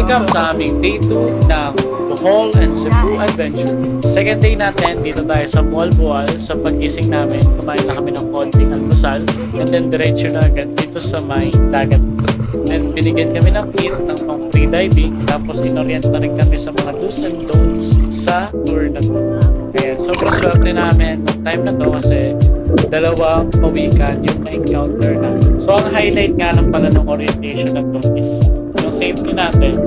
Welcome sa aming day 2 ng Bohol and Cebu Adventure. Second day natin, dito tayo sa Mualboal. Sa pag-gising namin, kumain na kami ng konting almusal. And then diretso na agad dito sa may dagat. And binigyan kami ng kit ng pang free diving. Tapos inorient na rin kami sa mga do's and don'ts sa tour na to. Kaya sobrang swerte namin ng time na to kasi dalawang pawikan yung na-encounter namin. So ang highlight nga ng pala ng orientation na to is yung safety natin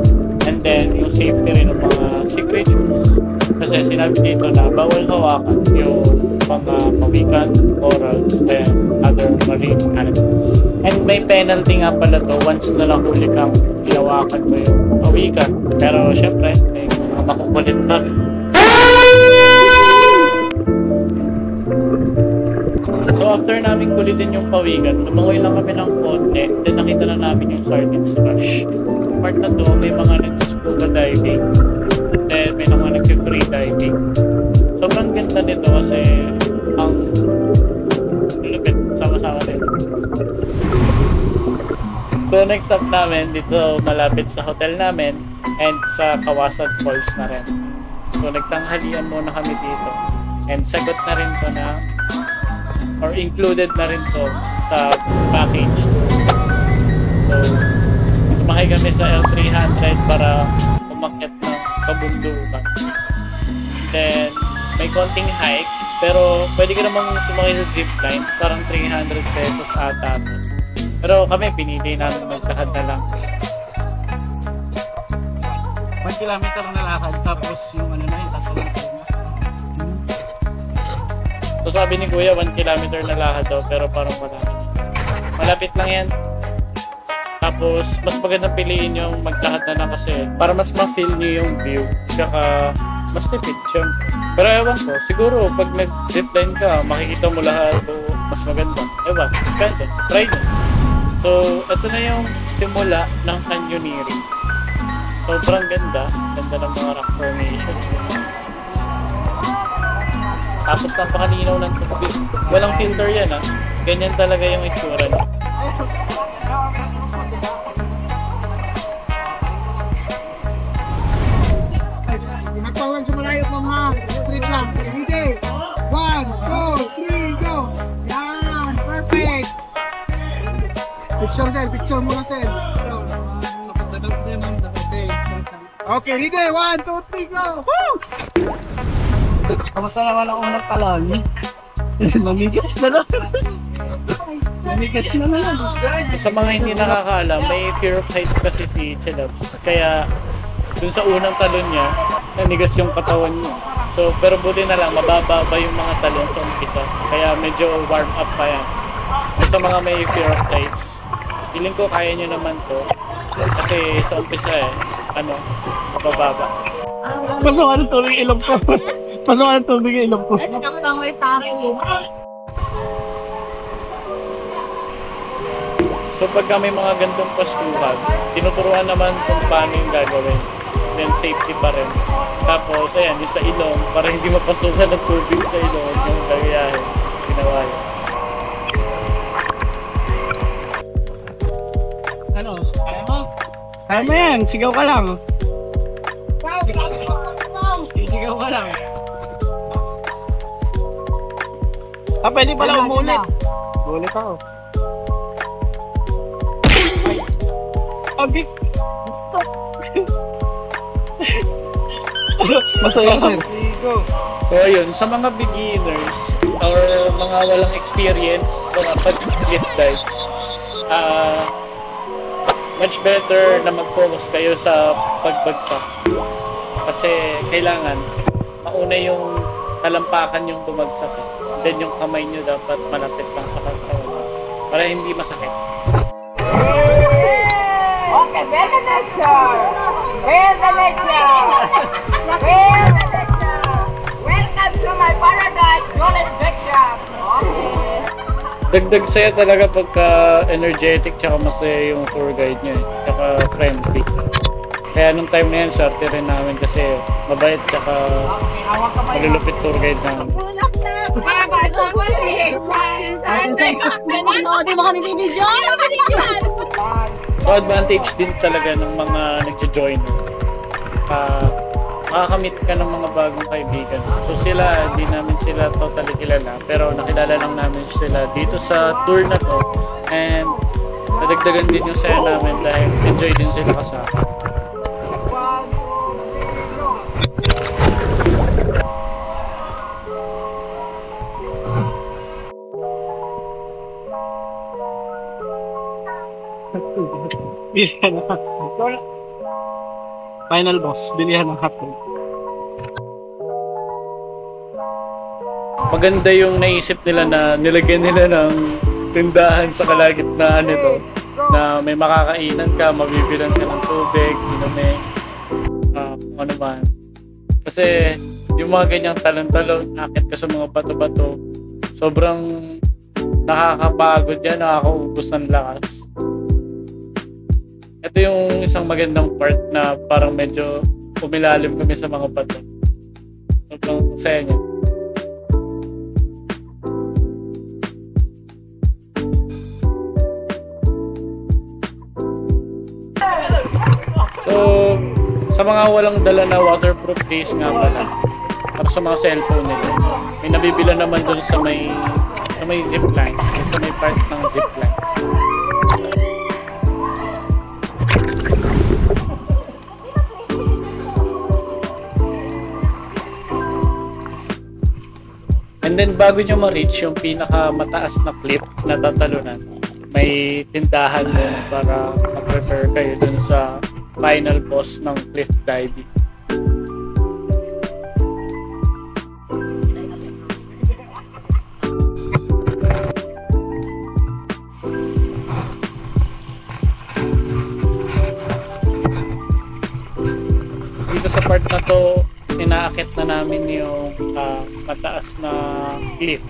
and then yung safety rin ng mga sea creatures. Kasi sinabi dito na bawal hawakan yung mga pawikan, corals, and other marine animals. And may penalty nga pala to once na lang huli kang ihawakan mo yung pawikan. Pero syempre, may mga makukulit na rin. So after namin kulitin yung pawikan, lumangoy lang kami ng konti, then nakita na namin yung sardines rush. Part na to, may mga nag-scuba diving, then may mga nag-free diving. Sobrang ganda nito kasi ang lupit, sama-sama din. So next stop namin, dito malapit sa hotel namin and sa Kawasan Falls na rin. So nagtanghalian muna kami dito and sagot na rin to na or included na rin to sa package. So, sumakay kami sa L300 para umakyat ng kabundukan. Then, may konting hike, pero pwede ka namang sumakay sa zipline, parang 300 pesos ata. Pero kami, pinili namin magkakad na lang. 1 kilometer na lakad, tapos yung ano na, yung tatlong so sabi ni Kuya 1 kilometer na lakad daw pero parang malapit lang yan. Tapos mas magandang piliin yung maglakad na lang kasi para mas ma-feel nyo yung view tsaka mas tipid siya. Pero ewan ko, siguro pag nag-zipline ka makikita mo lahat o mas maganda. Ewan, depende, try nyo. So ito na yung simula ng canyoneering. Sobrang ganda ng mga rock formation. Tapos napakalinaw ng tubig. Walang filter yan ah. Ganyan talaga yung itsura niya. Magpawag sa malayo po mga street lang. Ready? 1, 2, 3, go! Yan! Perfect! Picture sir, picture muna sir. Okay, ready? 1, 2, 3, go! Woo! Kamusta naman ang unang talon? Mamigas na lang. Mamigas na lang. So, sa mga hindi nakakaalam, may fear of heights kasi si Chelabs. Kaya dun sa unang talon niya, nanigas yung katawan niya. So, pero buti na lang, mababa ba yung mga talon sa umpisa. Kaya medyo warm up pa yan. So, sa mga may fear of heights, feeling ko kaya nyo naman to. Kasi sa umpisa mababa. Masama ng tubig ilong ko. Masama ng tubig ilong ko. Ay, nagkapang may tayo. So pagka may mga gandong pastuhan, tinuturuan naman kung paano yung gagawin. Then safety pa rin. Tapos ayan, yung sa ilong, para hindi mapasukan ng tubig sa ilong, yung gagayahin, ginawa yun. Ano? Kaya mo? Kaya mo yan, sigaw ka lang. Sigaw ka lang. Pwede pala umulit. Umulit ako. Abi. Masaya sir. So ayun, sa mga beginners or mga walang experience sa pag-cliff dive, much better na mag-focus kayo sa pagbagsak. Kasi kailangan mauna yung talampakan yung bumagsak. Then yung kamay nyo dapat malapit lang sa katawan para hindi masakit. Okay, feel the nature! Feel the nature! Feel the nature! Welcome to my paradise, Jolis Backyard! Okay. Dagdag saya talaga pagka energetic tsaka masaya yung tour guide nyo tsaka friendly. Kaya nung time na yan, swerte rin namin kasi mabait tsaka malulupit tour guide namin. So advantage din talaga ng mga nagjo-join. Makakamit ka ng mga bagong kaibigan. So sila, hindi namin sila totally kilala, pero nakilala lang namin sila dito sa tour na to, and nadagdagan din yung saya namin dahil enjoy din sila kasama. 1, 2, 3, go! Bilihan ng hotdog. Final boss, bilihan ng hotdog. Maganda yung naisip nila na nilagyan nila ng tindahan sa kalagitnaan nito, na may makakainan ka, mabibilan ka ng tubig, inumin, kung ano man. Kasi yung mga ganyang talon-talon, akit ka sa mga bato-bato, sobrang nakakapagod yan, nakakaubos ng lakas. Ito yung isang magandang part na parang medyo umilalim kami sa mga bato. Sobrang saya niya. So, sa mga walang dala na waterproof case nga pala, para sa mga cellphone nila, may nabibila naman dun sa may zipline, sa may part ng zipline. And then bago nyo ma-reach yung pinaka-mataas na cliff na tatalunan, may tindahan din para ma-prepare kayo dun sa final boss ng cliff diving. Dito sa part na to, inaakit na namin yung mataas na cliff.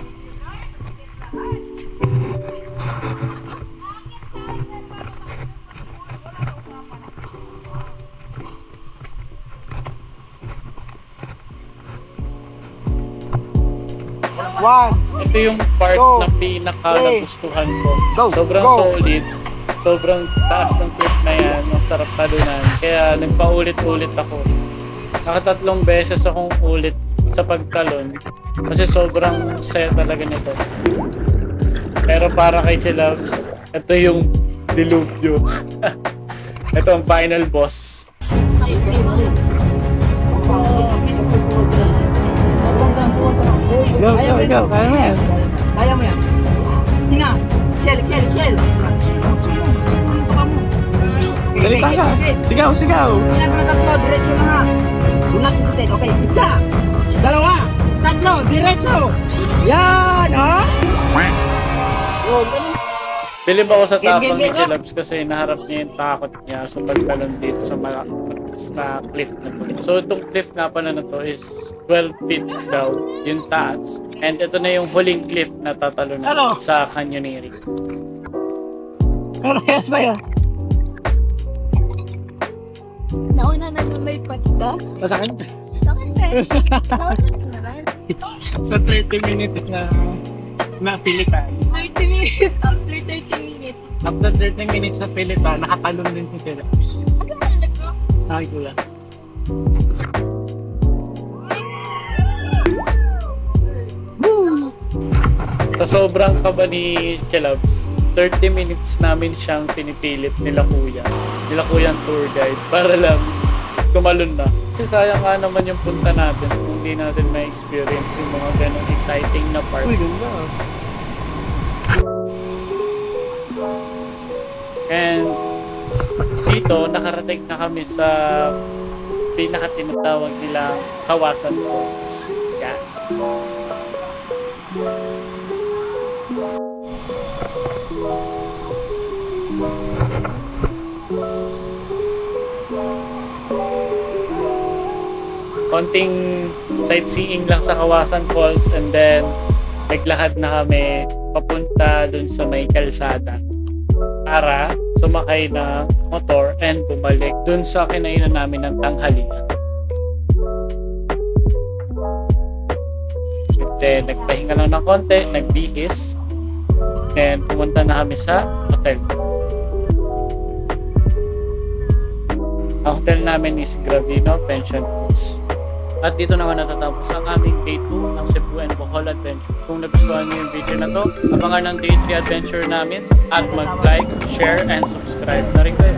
Ito yung part na pinaka-nagustuhan ko. Sobrang solid, sobrang taas ng cliff na yan, ang sarap talunan. Kaya nagpaulit-ulit ako. Nakatatlong beses akong ulit sa pagtalon kasi sobrang saya talaga nito. Pero para kay Chilabs, ito yung dilubyo. Ito ang final boss. Go, kaya mo yan. Kaya mo yan. Tina, Shell. Salita ka. Sigaw. Tina ko na tatlo, diretso na nga. Ulat sa ten. Okay, 1, 2, 3, diretso. Yan, ha? Bilib ako sa tapang ni Chilabs kasi naharap niya yung takot niya sa pagtalon dito sa mataas na cliff na to. So itong cliff nga pala na to is 12 feet daw yung taas. And ito na yung huling cliff na tatalunan sa canyoneering. Ano kaya sa'yo? Nauna na lumaypat ka? Sa akin? Sa akin ba? Nauna na lang. Sa 30 minutes na pilitan. 30 minutes. After 30 minutes. After 30 minutes sa pilitan, nakatalon din si Chilabs. Ano ba lang ko? Ay, kuya. Sa sobrang kaba ni Chilabs, 30 minutes namin siyang pinipilit nila kuyang tour guide para lang tumalon na. Kasi sayang nga naman yung punta natin kung hindi natin may experience yung mga ganong exciting na part. Uy, ganda. And dito, nakarating na kami sa pinaka-tinatawag nila Kawasan Falls. Yan. Konting sightseeing lang sa Kawasan Falls and then naglakad na kami papunta dun sa may kalsada para sumakay ng motor and bumalik dun sa kinainan namin ng tanghalian. Then nagpahinga lang ng konti, nagbihis, and pumunta na kami sa hotel. Ang hotel namin is Gravino Pension Hills. At dito naman natatapos ang aming day 2 ng Cebu and Bohol Adventure. Kung nagustuhan niyo yung video na to, abangan ng day 3 adventure namin at mag-like, share, and subscribe na rin kayo.